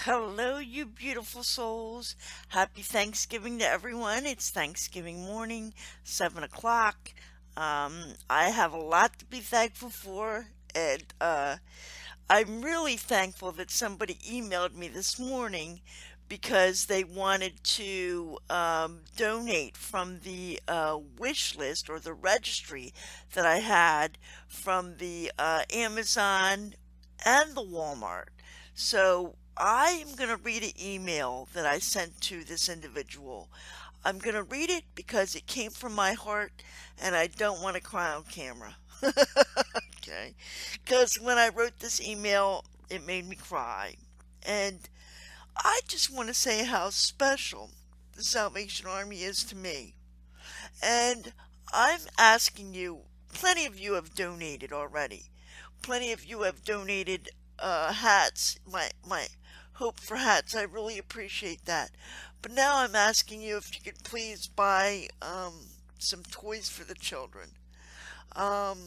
Hello, you beautiful souls. Happy Thanksgiving to everyone. It's Thanksgiving morning, 7 o'clock. I have a lot to be thankful for, and I'm really thankful that somebody emailed me this morning because they wanted to donate from the wish list or the registry that I had from the Amazon and the Walmart. So I am going to read an email that I sent to this individual. I'm going to read it because it came from my heart and I don't want to cry on camera. Okay. Because when I wrote this email, it made me cry. And I just want to say how special the Salvation Army is to me. And I'm asking you, plenty of you have donated already. Plenty of you have donated hats, my hope for hats. I really appreciate that. But now I'm asking you if you could please buy some toys for the children. Um,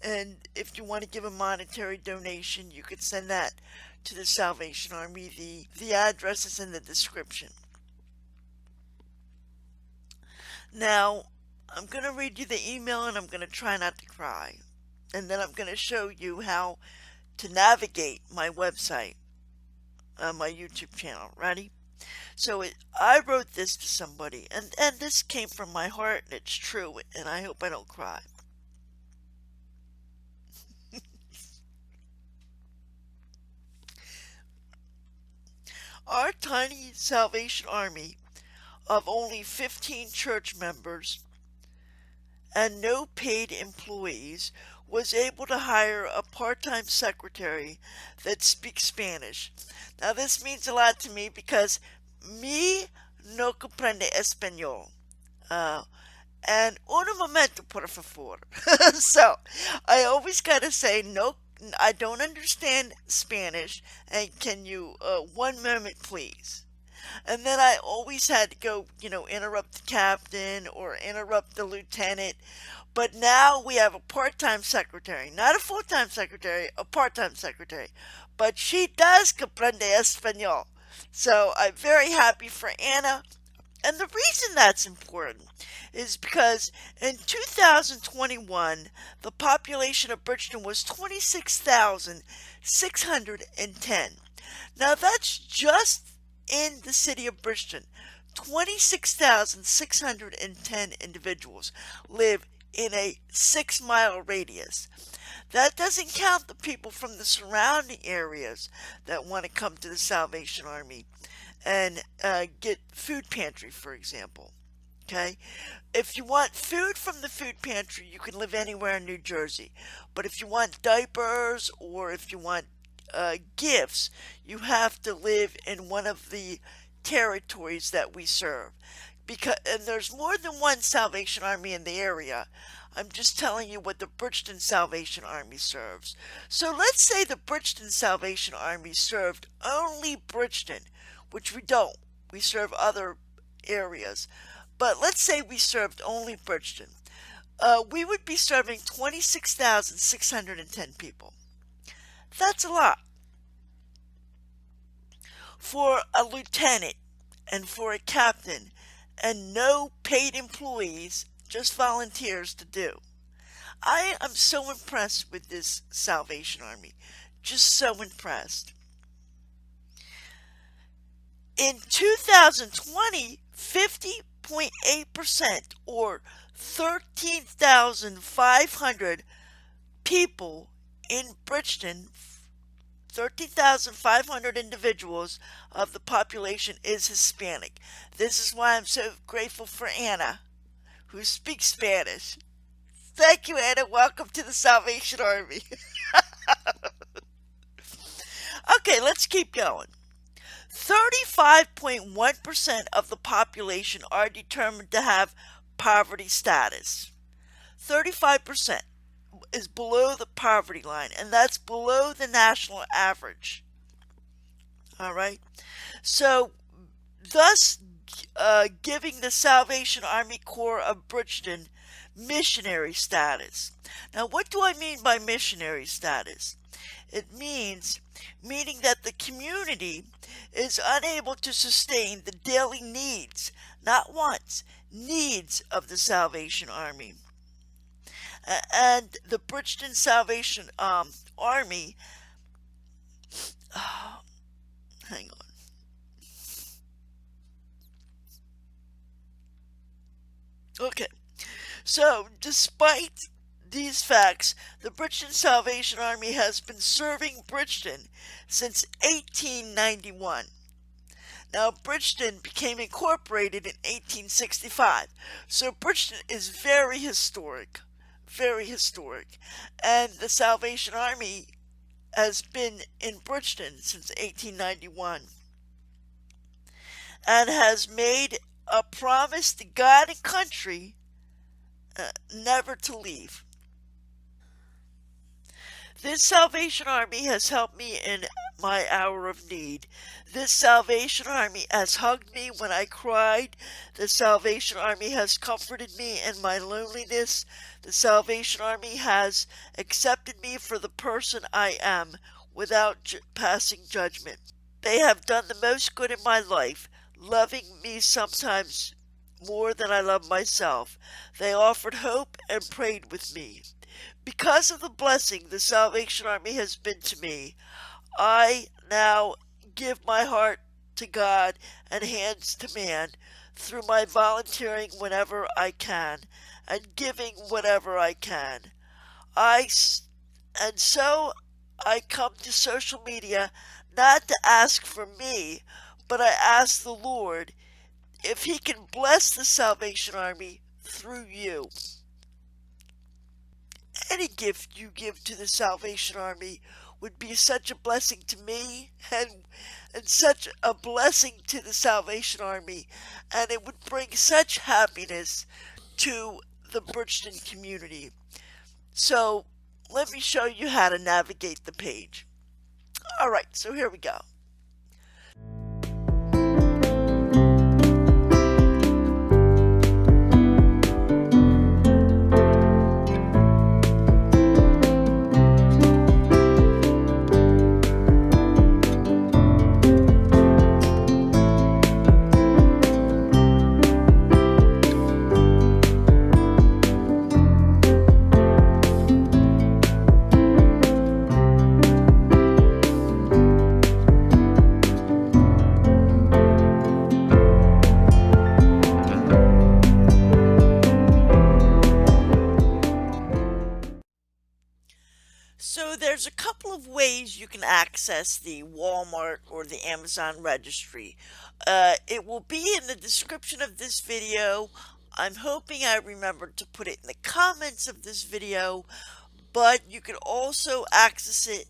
and if you want to give a monetary donation, you could send that to the Salvation Army. The address is in the description. Now, I'm going to read you the email and I'm going to try not to cry. And then I'm going to show you how to navigate my website, my YouTube channel. Ready? I wrote this to somebody, and this came from my heart, and it's true, and I hope I don't cry. Our tiny Salvation Army of only 15 church members and no paid employees was able to hire a part-time secretary that speaks Spanish. Now this means a lot to me because me no comprende español. Uh, and un momento, por favor. So I always gotta say no. I don't understand Spanish, and can you one moment, please? And then I always had to go, interrupt the captain or interrupt the lieutenant. But now we have a part-time secretary, not a full-time secretary, a part-time secretary. But she does comprende español. So I'm very happy for Anna. And the reason that's important is because in 2021, the population of Bridgeton was 26,610. Now that's just in the city of Bridgeton. 26,610 individuals live in a 6 mile radius. That doesn't count the people from the surrounding areas that want to come to the Salvation Army and get food pantry, for example. Okay? If you want food from the food pantry, you can live anywhere in New Jersey. But if you want diapers or if you want gifts, you have to live in one of the territories that we serve. And there's more than one Salvation Army in the area. I'm just telling you what the Bridgeton Salvation Army serves. So let's say the Bridgeton Salvation Army served only Bridgeton, which we don't. We serve other areas. But let's say we served only Bridgeton. We would be serving 26,610 people. That's a lot. For a lieutenant and for a captain and no paid employees, just volunteers to do. I am so impressed with this Salvation Army. Just so impressed. In 2020, 50.8% or 13,500 people in Bridgeton, 13,500 individuals of the population is Hispanic. This is why I'm so grateful for Anna, who speaks Spanish. Thank you, Anna. Welcome to the Salvation Army. Okay, let's keep going. 35.1% of the population are determined to have poverty status. 35% is below the poverty line, and that's below the national average. All right? So, thus, giving the Salvation Army Corps of Bridgeton missionary status. Now, what do I mean by missionary status? It meaning that the community is unable to sustain the daily needs, not wants, needs of the Salvation Army. And the Bridgeton Salvation Army, oh, hang on. Okay, so despite these facts, the Bridgeton Salvation Army has been serving Bridgeton since 1891. Now, Bridgeton became incorporated in 1865, so Bridgeton is very historic, very historic. And the Salvation Army has been in Bridgeton since 1891 and has made a promise to God and country never to leave. This Salvation Army has helped me in my hour of need. This Salvation Army has hugged me when I cried. The Salvation Army has comforted me in my loneliness. The Salvation Army has accepted me for the person I am without passing judgment. They have done the most good in my life, loving me sometimes more than I love myself. They offered hope and prayed with me. Because of the blessing the Salvation Army has been to me, I now give my heart to God and hands to man through my volunteering whenever I can and giving whatever I can. And so I come to social media not to ask for me, but I ask the Lord if He can bless the Salvation Army through you. Any gift you give to the Salvation Army would be such a blessing to me and such a blessing to the Salvation Army, and it would bring such happiness to the Bridgeton community. So let me show you how to navigate the page. Alright, so here we go. So there's a couple of ways you can access the Walmart or the Amazon registry. It will be in the description of this video. I'm hoping I remember to put it in the comments of this video, but you can also access it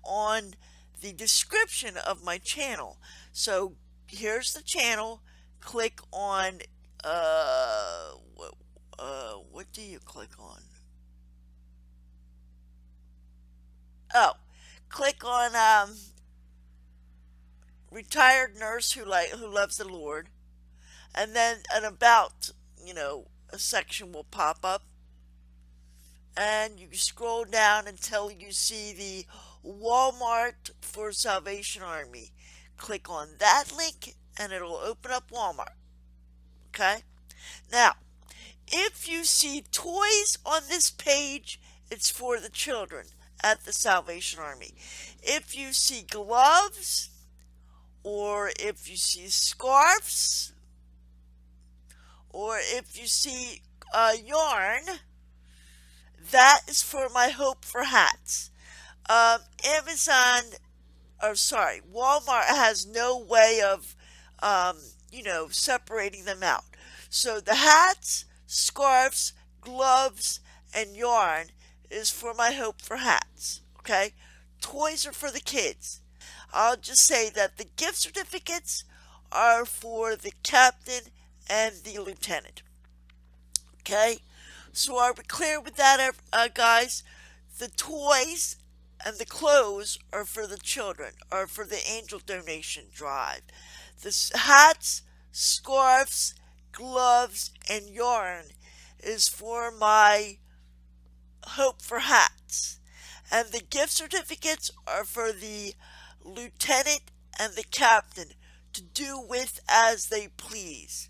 on the description of my channel. So here's the channel. Click on, what do you click on? Oh, click on retired nurse who loves the Lord, and then an about, a section will pop up, and you scroll down until you see the Walmart for Salvation Army. Click on that link, and it'll open up Walmart. Okay? Now, if you see toys on this page, it's for the children at the Salvation Army. If you see gloves, or if you see scarves, or if you see yarn, that is for my Hope for hats. Walmart has no way of, separating them out. So the hats, scarves, gloves, and yarn is for my Hope for hats. Okay? Toys are for the kids. I'll just say that the gift certificates are for the captain and the lieutenant. Okay? So are we clear with that, guys? The toys and the clothes are for the children, are for the angel donation drive. The hats, scarves, gloves, and yarn is for my Hope for hats. And the gift certificates are for the lieutenant and the captain to do with as they please.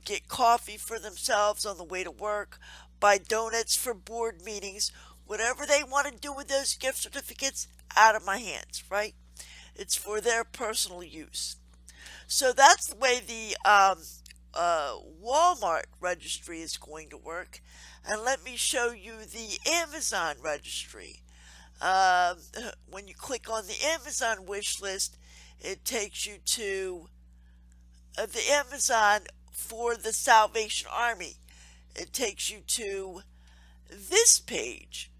Get coffee for themselves on the way to work, buy donuts for board meetings, whatever they want to do with those gift certificates, out of my hands, right? It's for their personal use. So that's the way the Walmart registry is going to work. And let me show you the Amazon registry. Um, when you click on the Amazon wish list, it takes you to the Amazon for the Salvation Army. It takes you to this page.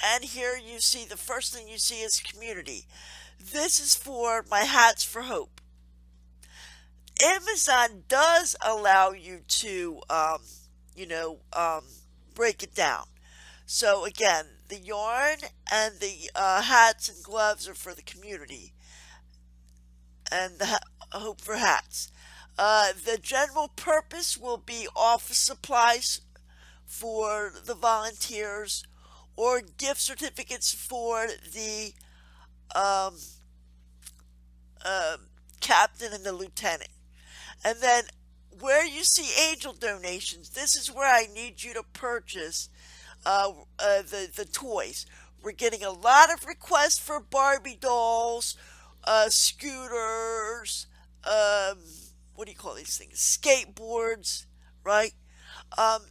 And here you see the first thing you see is community. This is for my Hats for Hope. Amazon does allow you to, break it down. So again, the yarn and the hats and gloves are for the community, and the Hope for hats. The general purpose will be office supplies for the volunteers, or gift certificates for the um, uh, captain and the lieutenant. And then where you see angel donations, this is where I need you to purchase the toys. We're getting a lot of requests for Barbie dolls, scooters, um, what do you call these things? Skateboards, right? Um,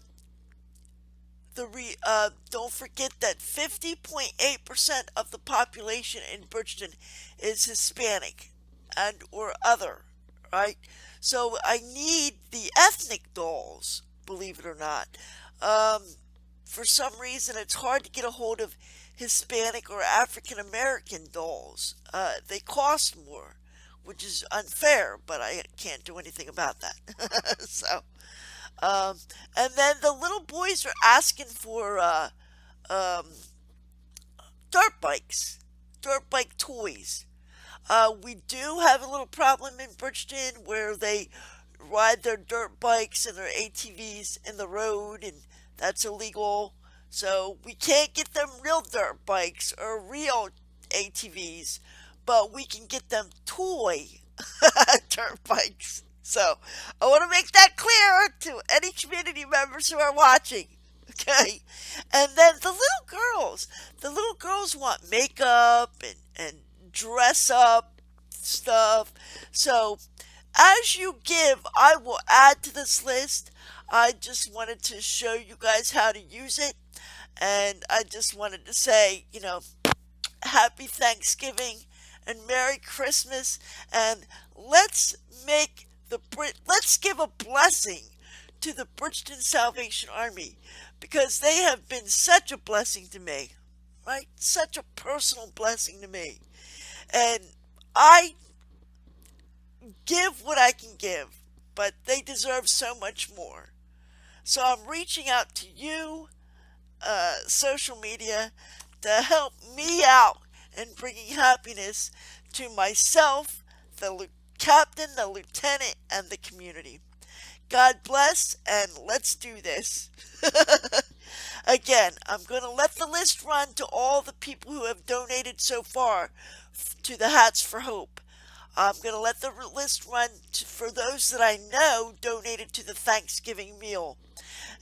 don't forget that 50.8% of the population in Bridgeton is Hispanic and or other, right? So I need the ethnic dolls, believe it or not. Um, for some reason, it's hard to get a hold of Hispanic or African American dolls. They cost more, which is unfair, but I can't do anything about that. So, um, and then the little boys are asking for um, dirt bike toys. We do have a little problem in Bridgeton where they ride their dirt bikes and their ATVs in the road, and that's illegal. So we can't get them real dirt bikes or real ATVs, but we can get them toy dirt bikes. So I want to make that clear to any community members who are watching. Okay. And then the little girls want makeup and dress up stuff. So as you give, I will add to this list. I just wanted to show you guys how to use it. And I just wanted to say, happy Thanksgiving and Merry Christmas. And let's let's give a blessing to the Bridgeton Salvation Army, because they have been such a blessing to me, right? Such a personal blessing to me. And I give what I can give, but they deserve so much more. So I'm reaching out to you, social media, to help me out in bringing happiness to myself, the captain, the lieutenant, and the community. God bless, and let's do this. Again, I'm going to let the list run to all the people who have donated so far to the Hats for Hope. I'm going to let the list run for those that I know donated to the Thanksgiving meal.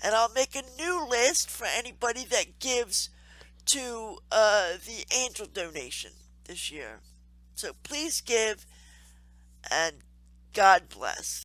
And I'll make a new list for anybody that gives to the angel donation this year. So please give, and God bless.